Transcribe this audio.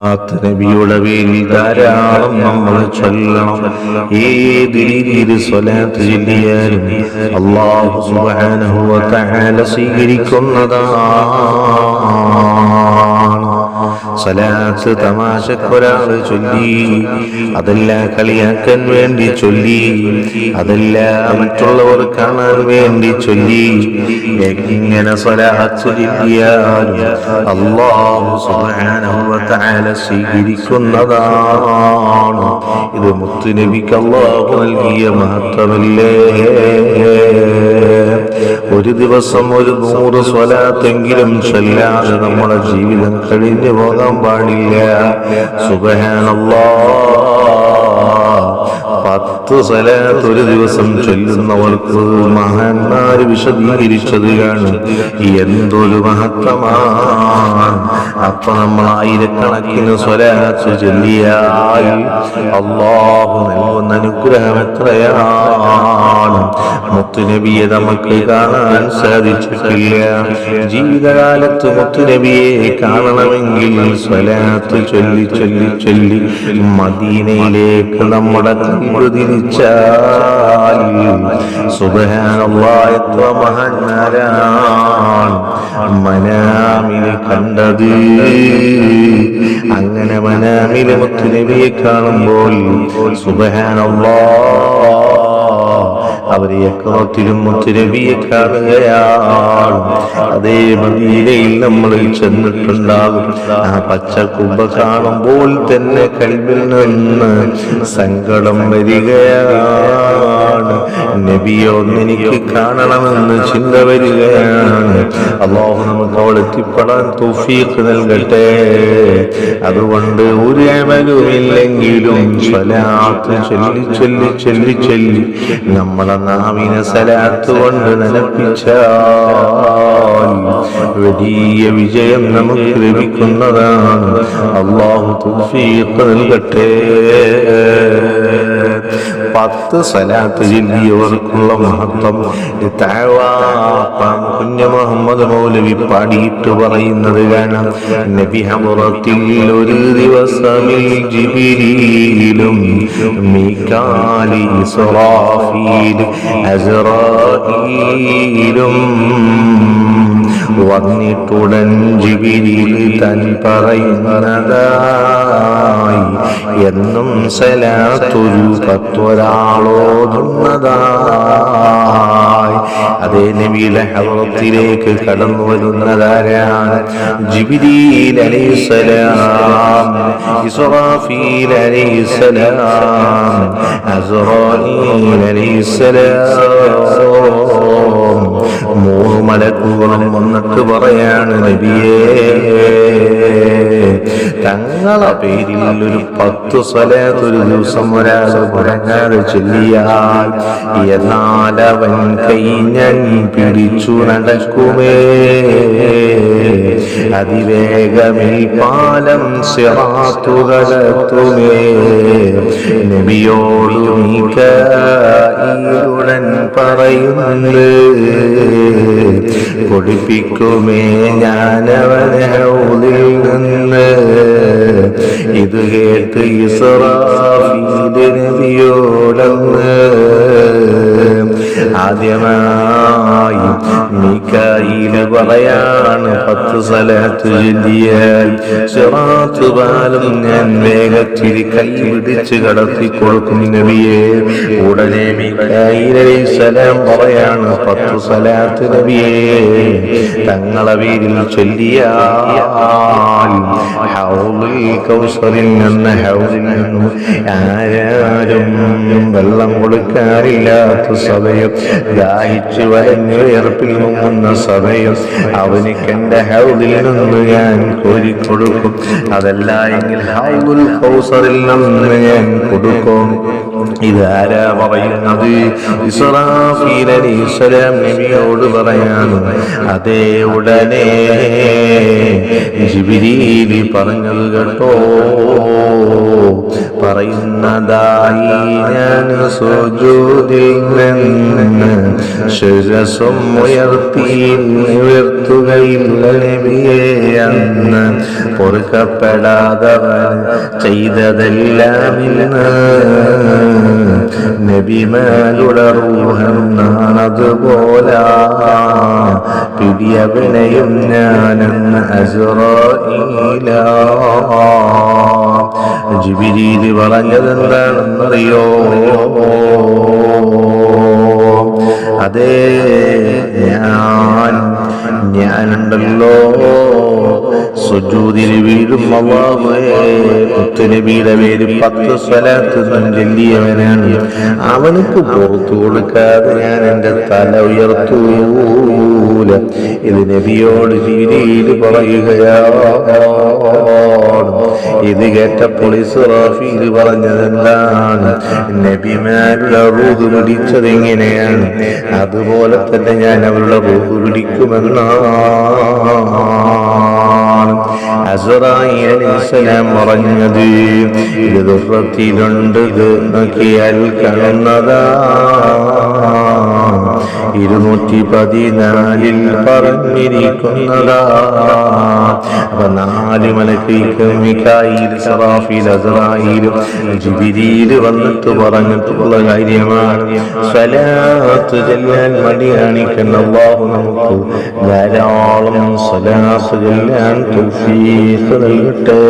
നബിയുടെ പേരിൽ ധാരാളം നമ്മൾ ചൊല്ലണം. ഏത് രീതിയിൽ സ്വലാത്ത് ചൊല്ലിയാലും അല്ലാഹു സുബ്ഹാനഹു വ തആല സ്വീകരിക്കുന്നതാണ്. സ്വലാത്ത് തമാശക്കൊരാള് ചൊല്ലി, അതല്ല കളിയാക്കാൻ വേണ്ടി ചൊല്ലി, അതല്ല മറ്റുള്ളവർ കാണാൻ വേണ്ടി ചൊല്ലി, എങ്ങനെ സ്വലാത്ത് ചൊല്ലിയാലും അല്ലാഹു സുബ്ഹാനഹു വ തആല സ്വീകരിക്കുന്നതാണ്. ഇത് മുത്തുനബിക്ക് അല്ലാഹു നൽകിയ മഹത്വമല്ലേ. ഒരു ദിവസം 100 സ്വലാത്തെങ്കിലും ചൊല്ലാതെ നമ്മുടെ ജീവിതം കഴിഞ്ഞു പോകാൻ പാടില്ല. സുബ്ഹാനല്ലാഹ്. 10 സ്വലാത്ത് ഒരു ദിവസം ചൊല്ലുന്നവർക്ക് മഹാന്മാര് വിശദീകരിച്ചത് കാണും എന്തൊരു മഹത്വമാണ്. അപ്പൊ നമ്മൾ ആയിരക്കണക്കിന് സ്വലാത്ത് ചൊല്ലിയാൽ അല്ലാഹു നൽകുന്ന അനുഗ്രഹം എത്രയാണ്. മുത്തുനബിയെ നമുക്ക് കാണാൻ സാധിച്ചിട്ടില്ല. ജീവിതകാലത്ത് മുത്തുനബിയെ കാണണമെങ്കിൽ സ്വലാത്ത് ചൊല്ലി ചൊല്ലി ചൊല്ലി മദീനയിലേക്ക് നമ്മുടെ തിരിച്ചാൽ സുബ്ഹാനല്ലാഹ്, എത്ര മഹാന്മാരാണ് മനാമിൽ കണ്ടത്. അങ്ങനെ മനാമിലെ മുത്തുനബിയെ കാണുമ്പോൾ സുബ്ഹാനല്ലാഹ്, അവരെ യക്റത്തിലും മുത്തുനബിയെ കാണുകയാണ്. അതേ മദീനയിൽ നമ്മൾ ചെന്നിട്ടുണ്ടാകും. ആ പച്ചക്കുബ്ബ കാണുമ്പോൾ തന്നെ കൽബിൽ നിന്ന് സങ്കടം വരികയാണ്. നബിയൊന്ന് എനിക്ക് കാണണമെന്ന് ചിന്ത വരികയാണ്. അല്ലാഹു നമുക്ക് അവിടെ എത്തിപ്പെടാൻ തൗഫീഖ് നൽകട്ടെ. അതുകൊണ്ട് ഒരു അമലുമില്ലെങ്കിലും സ്വലാത്ത് ചൊല്ലി ചൊല്ലി ചൊല്ലി ചൊല്ലി നമ്മളെ നാവിനെ സലാത്ത് കൊണ്ട് നനപ്പിച്ചാൽ വലിയ വിജയം നമുക്ക് ലഭിക്കുന്നതാണ്. അല്ലാഹു തൗഫീഖ് നൽകട്ടെ. 10 സ്വലാത്ത് ചൊല്ലിയവർക്കുള്ള മഹത്വം കുഞ്ഞു മുഹമ്മദ് മൗലവി പാടിയിട്ട് പറയുന്നത് കാണാം. നബി ഹദ്റത്തിൽ ഒരു ദിവസം ജിബ്രീലും മീകായിൽ ഇസ്റാഫീൽ അസ്റാഈലും വന്നിട്ടുടൻ ജിബ്രീൽ തൻ പറയുന്നതായി എന്നും സലാത്തൊരു 10 ഒരാളോതുന്നതായി. അതേ നബിയുടെ ഹദ്റത്തിലേക്ക് കടന്നു വരുന്നതാരാണ്? ജിബ്രീൽ അലൈഹിസ്സലാം, ഇസ്റാഫീൽ അലൈഹിസ്സലാം, അസ്റാഈൽ അലൈഹിസ്സലാം. 3 മലക്കുകളും വന്നിട്ട് പറയാണ്, നബിയേ, തങ്ങളെ പേരിൽ ഒരു 10 സ്വലാത്ത് ഒരു ദിവസം ഒരാൾ മുടങ്ങാതെ ചൊല്ലിയാൽ എന്നാൽ അവൻ കൈ ഞാൻ പിടിച്ചു നടക്കുമേ. അതിവേഗമിൽ പാലം സിറാത്തു കടത്തുമേ. നബിയോട് മീകാഈലുടൻ പറയുന്നു, പൊടിപ്പിക്കുമേ ഞാനവനെ ഹൗദിൽ നിന്ന്. ഇത് കേട്ട് ഇസ്റാഫീൽ നബിയോടന്ന് ആദ്യമായി മീകാഈൽ പറയാണ്, 10 സ്വലാത്ത് ചൊല്ലിയാൽ സിറാത്ത് പാലം ഞാൻ വേഗത്തിൽ കൈ പിടിച്ച് കടത്തി കൊടുക്കും നബിയെ. ഉടനെ മീകാഈൽ അലൈഹിസ്സലാം പറയാണ്, 10 സ്വലാത്ത് നബിയെ തങ്ങളെ പേരിൽ ചൊല്ലിയാൽ ഹൗദുൽ കൗസറിൽ നിന്ന്, ഹൗദിൽ നിന്നും ആരും വെള്ളം കൊടുക്കാറില്ലാത്ത സമയം, ദാഹിച്ച് വലഞ്ഞു വിയർപ്പിൽ മുങ്ങുന്ന സമയം അവനിക്ക് എന്റെ ഹൗദിൽ നിന്ന് ഞാൻ കോരിക്കൊടുക്കും. അതല്ല എങ്കിൽ ഹൗദുൽ കൗസറിൽ നിന്ന് ഞാൻ കൊടുക്കും. ഇതാരാ പറയുന്നത്? ഇസ്റാഫീൽ അലൈഹിസ്സലാം നബിയോട് പറയാണ്. അതേ ഉടനെ ജിബ്രീൽ പറഞ്ഞത് കേട്ടോ. പറയുന്നതായി ഞാൻ സുജൂദിൽ നിന്ന് ശിരസും ഉയർത്തുകയില്ല നബിയേ. അന്ന് പൊറുക്കപ്പെടാതവൻ ചെയ്തതെല്ലാം ഇന്ന് നബിമാരുടെ റൂഹെന്നാണതുപോലെ പിടിയവനെയും ഞാനെന്ന് അസ്റായീല. ജിബ്രീൽ പറഞ്ഞതെന്താണെന്നറിയോ? അതേ, ഞാനുണ്ടല്ലോ സുജൂദിൽ വീഴും അല്ലാഹുവേ, മുത്തുനബിയുടെ പേര് 10 സ്വലാത്ത് ചൊല്ലിയവനാണ്. അവനക്ക് പുറത്തു കൊടുക്കാതെ ഞാൻ എൻ്റെ തല ഉയർത്തൂല. ഇത് നബിയോട് ജിബ്രീൽ പറയുകയാണ്. ഇത് കേട്ടപ്പോൾ ഇസ്രാഫീൽ പറഞ്ഞതെന്താണ്? നബിമാരുടെ റൂഹ് പിടിച്ചത് എങ്ങനെയാണ്, അതുപോലെ തന്നെ ഞാൻ അവരുടെ റൂഹ് പിടിക്കുമെന്നാണ് അസ്റായീൽ അലൈഹിസ്സലാം പറഞ്ഞത്. ഇത് ദുർറത്തിലുണ്ട്, നോക്കിയാൽ കാണുന്നതാ. 214 പറഞ്ഞിരിക്കുന്നതാ. അപ്പൊ 4 മലക്കുകൾ മികാഈൽ, ഇസ്റാഫീൽ, അസ്റായീൽ, ജിബ്രീൽ വന്നിട്ട് പറഞ്ഞിട്ടുള്ള കാര്യമാണ്. സ്വലാത്ത് ചൊല്ലാൻ മടി കാണിക്കുന്ന അല്ലാഹു നമുക്ക് ധാരാളം സ്വലാത്ത് ചൊല്ലാൻ തൗഫീഖ് നൽകട്ടെ.